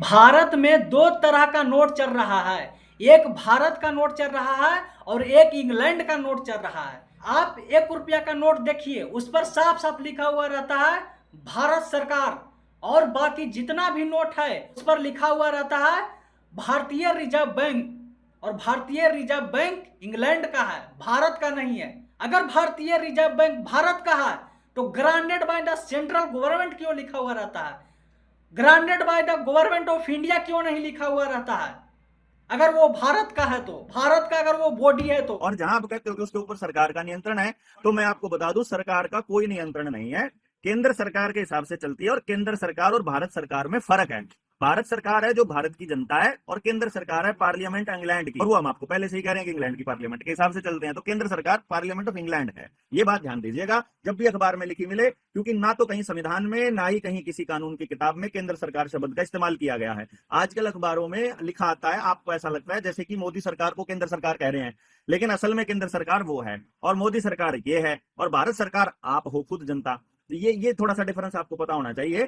भारत में दो तरह का नोट चल रहा है। एक भारत का नोट चल रहा है और एक इंग्लैंड का नोट चल रहा है। आप 1 रुपया का नोट देखिए, उस पर साफ साफ लिखा हुआ रहता है भारत सरकार, और बाकी जितना भी नोट है उस पर लिखा हुआ रहता है भारतीय रिजर्व बैंक। और भारतीय रिजर्व बैंक इंग्लैंड का है, भारत का नहीं है। अगर भारतीय रिजर्व बैंक भारत का है तो granted by the central government क्यों लिखा हुआ रहता है? Granted by the government of India क्यों नहीं लिखा हुआ रहता है? अगर वो भारत का है तो, भारत का अगर वो बॉडी है तो। और जहां आप कहते हो कि उसके ऊपर सरकार का नियंत्रण है, तो मैं आपको बता दूं सरकार का कोई नियंत्रण नहीं है। केंद्र सरकार के हिसाब से चलती है, और केंद्र सरकार और भारत सरकार में फर्क है। भारत सरकार है जो भारत की जनता है, और केंद्र सरकार है पार्लियामेंट इंग्लैंड की। और वो हम आपको पहले से ही कह रहे हैं कि इंग्लैंड की पार्लियामेंट के हिसाब से चलते हैं, तो केंद्र सरकार पार्लियामेंट ऑफ इंग्लैंड है। ये बात ध्यान दीजिएगा जब भी अखबार में लिखी मिले, क्योंकि ना तो कहीं संविधान में, ना ही कहीं किसी कानून की किताब में केंद्र सरकार शब्द का इस्तेमाल किया गया है। आजकल अखबारों में लिखा आता है, आपको ऐसा लगता है जैसे कि मोदी सरकार को केंद्र सरकार कह रहे हैं, लेकिन असल में केंद्र सरकार वो है और मोदी सरकार ये है, और भारत सरकार आप हो खुद जनता। ये थोड़ा सा डिफरेंस आपको पता होना चाहिए